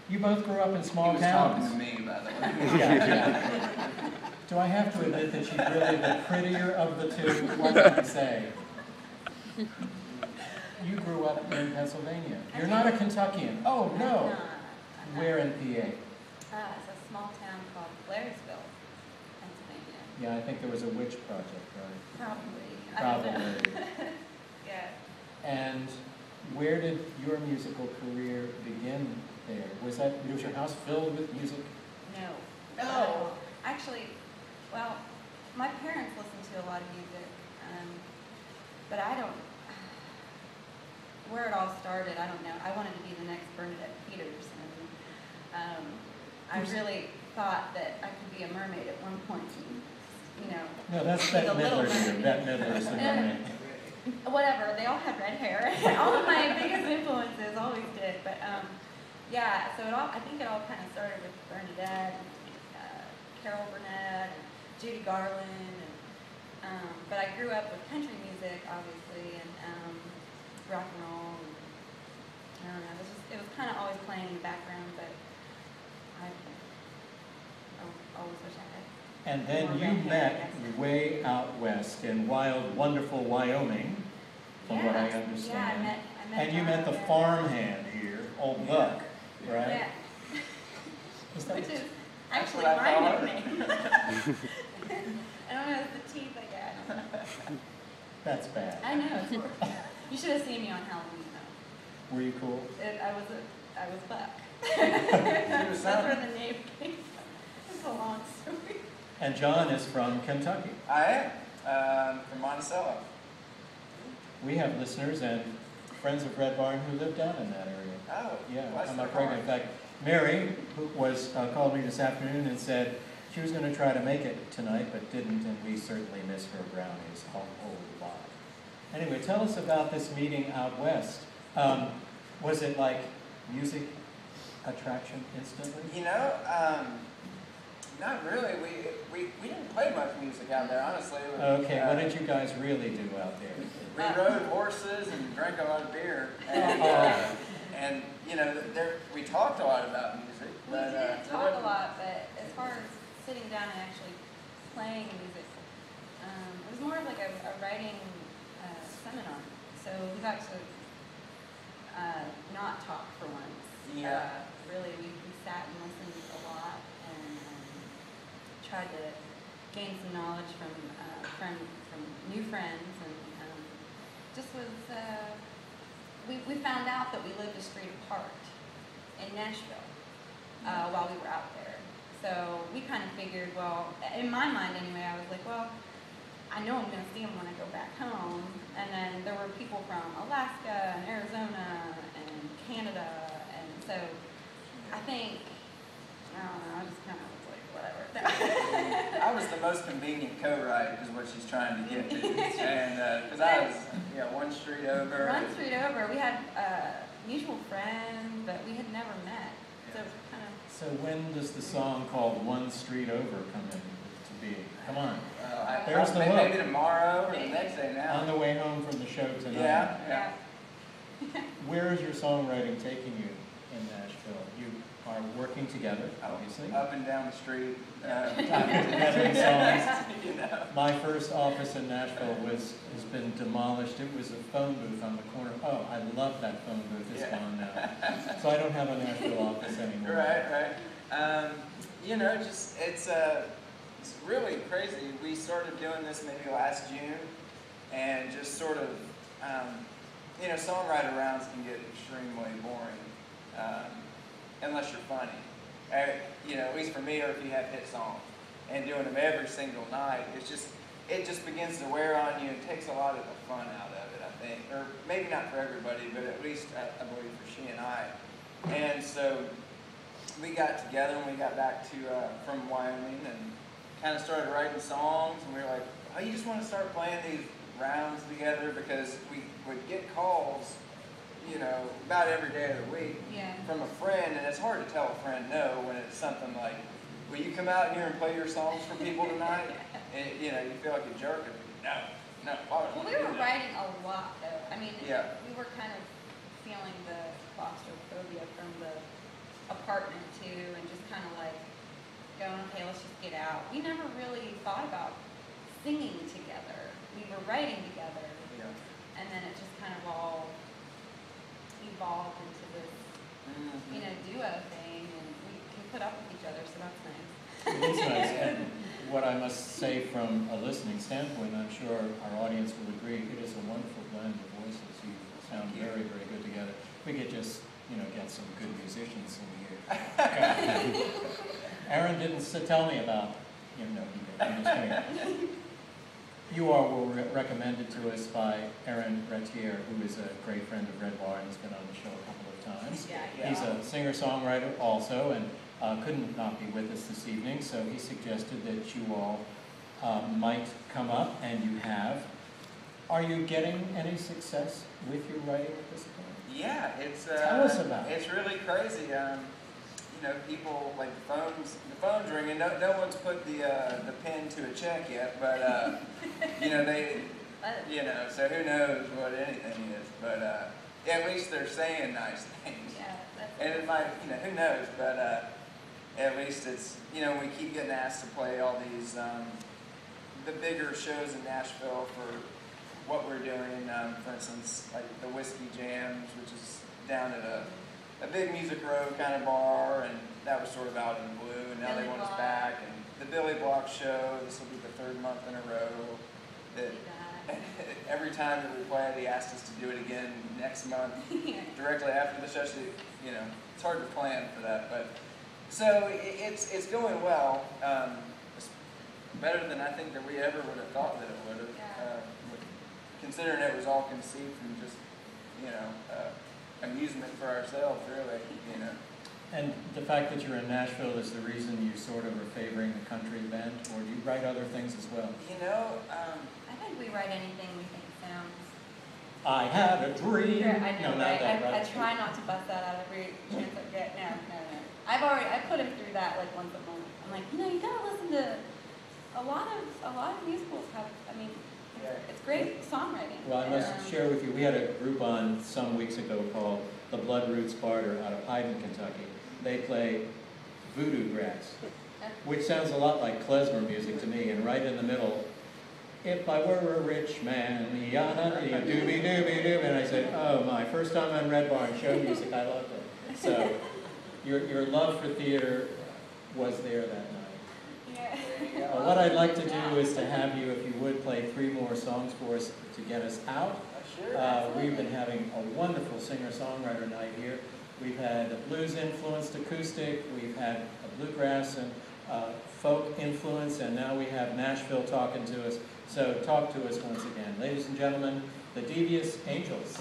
You both grew up in small He was towns. talking to me, by the way. Yeah. Do I have to admit that she's really the prettier of the two? What can I say? You grew up in Pennsylvania. You're not a Kentuckian. Oh, no. Where in PA? It's a small town called Blairsville, Pennsylvania. Yeah, I think there was a witch project, right? Probably. Probably. Yeah. And where did your musical career begin there? Was your house filled with music? No. No. Actually, well, my parents listened to a lot of music, but I don't. Where it all started, I don't know. I wanted to be the next Bernadette Peters, and I really thought that I could be a mermaid at one point. You know. No, that's Bette Midler. Bette Midler's the mermaid. Whatever. They all had red hair. All of my biggest influences always did, but yeah. So I think it all kind of started with Bernadette, and, Carol Burnett, and Judy Garland, and but I grew up with country music, obviously, and rock and roll. And, I don't know. It was kind of always playing in the background, but I always wish I had. And then you met way out west in wild, wonderful Wyoming, from what I understand. Yeah, I met and you met the farmhand here, Old Buck, right? Yeah. Which is actually what I my thought. nickname. I don't know, it's the teeth I got. That's bad. I know. It's horrible. You should have seen me on Halloween, though. Were you cool? I was Buck. was That's where the name came from. It's a long story. And John is from Kentucky. I am, from Monticello. We have listeners and friends of Red Barn who live down in that area. Oh, Yeah, bless I'm their not pregnant. In heart. fact, Mary, who was called me this afternoon and said she was going to try to make it tonight, but didn't, and we certainly miss her brownies a whole lot. Anyway, tell us about this meeting out west. Was it like music attraction instantly? You know, not really. We didn't play much music out there, honestly. Okay, what did you guys really do out there? We rode horses and drank a lot of beer. And you know, we talked a lot about music. We did talk a lot, but as far as sitting down and actually playing music, it was more of like a writing seminar. So we got to not talk for once. Yeah. Really, we sat and listened a lot and tried to gain some knowledge from new friends, and just was. We found out that we lived a street apart in Nashville while we were out there. So we kind of figured, well, in my mind anyway, I was like, well, I know I'm going to see them when I go back home. And then there were people from Alaska and Arizona and Canada, and so I think, I don't know, I just kind of was like, whatever. I was the most convenient co-write, is what she's trying to get to. And because I was, one street over. One street over. We had mutual friends, but we had never met. So it was kind of. So when does the song called One Street Over come into being? Come on. There's the maybe hook. Tomorrow or the next day now. On the way home from the show tonight. Yeah. Where is your songwriting taking you in Nashville? You are working together, obviously. Up and down the street. Having songs. You know. My first office in Nashville has been demolished. It was a phone booth on the corner. Oh, I love that phone booth. It's gone now. So I don't have a Nashville office anymore. Right. It's really crazy. We started doing this maybe last June, and just sort of, songwriter rounds can get extremely boring unless you're funny. At least for me, or if you have hit songs, and doing them every single night, it just begins to wear on you. It takes a lot of the fun out of it, I think, or maybe not for everybody, but at least I believe for she and I. And so we got together when we got back to from Wyoming, and kind of started writing songs, and we were like, oh, you just want to start playing these rounds together, because we would get calls, about every day of the week from a friend, and it's hard to tell a friend no when it's something like, will you come out here and play your songs for people tonight? And, you feel like a jerk. No. Well, we were writing a lot, though. I mean, Yeah. we were kind of feeling the claustrophobia from the apartment too, and just kind of like going, okay, let's just get out. We never really thought about singing together. We were writing together, Yeah. and then it just kind of all evolved into this, you know, duo thing, and we can put up with each other, so that's nice. It is nice. And what I must say from a listening standpoint, I'm sure our audience will agree, it is a wonderful blend of voices. You sound very, very good together. We could just, you know, get some good musicians in here. Aaron didn't tell me about, you know, he did. I'm just kidding. You all were recommended to us by Aaron Retier, who is a great friend of Red Bar and has been on the show a couple of times. Yeah. He's a singer-songwriter also, and couldn't not be with us this evening, so he suggested that you all might come up, and you have. Are you getting any success with your writing at this point? Yeah, it's Tell us about it. It's really crazy. You know, people like the phone's ringing. No one's put the pen to a check yet, but you know you know. So who knows what anything is? But at least they're saying nice things. Yeah, that's And it might, you know, who knows? But at least it's, you know, we keep getting asked to play all these the bigger shows in Nashville for what we're doing. For instance, like the Whiskey Jams, which is down at a big Music Row kind of bar, and that was sort of out in the blue, and now they want us back. And the Billy Block show, this will be the 3rd month in a row. That every time that we play, they asked us to do it again next month, directly after the show. So, you know, it's hard to plan for that, but so it's going well. It's better than I think that we ever would have thought that it would have. Considering it was all conceived from just, you know, amusement for ourselves, really, you know. And the fact that you're in Nashville is the reason you sort of are favoring the country bent, or do you write other things as well? You know, I think we write anything we think sounds. I had a dream. I know, No, not right? that, I try not to bust that out every chance I get. No. I put him through that like once a month. I'm like, you know, you gotta listen to a lot of musicals have. I mean, it's great songwriting. Well, I must share with you, we had a group on some weeks ago called the Blood Roots Barter out of Hyden, Kentucky. They play voodoo grass, which sounds a lot like klezmer music to me, and right in the middle, if I were a rich man, doobie doobie doob, and I said, oh my, first time on Red Bar and show music, I loved it. So your love for theater was there that night. What I'd like to do is to have you, if you would, play 3 more songs for us to get us out. sure. We've been having a wonderful singer-songwriter night here. We've had a blues-influenced acoustic, we've had a bluegrass and folk influence, and now we have Nashville talking to us. So talk to us once again. Ladies and gentlemen, the Devious Angels.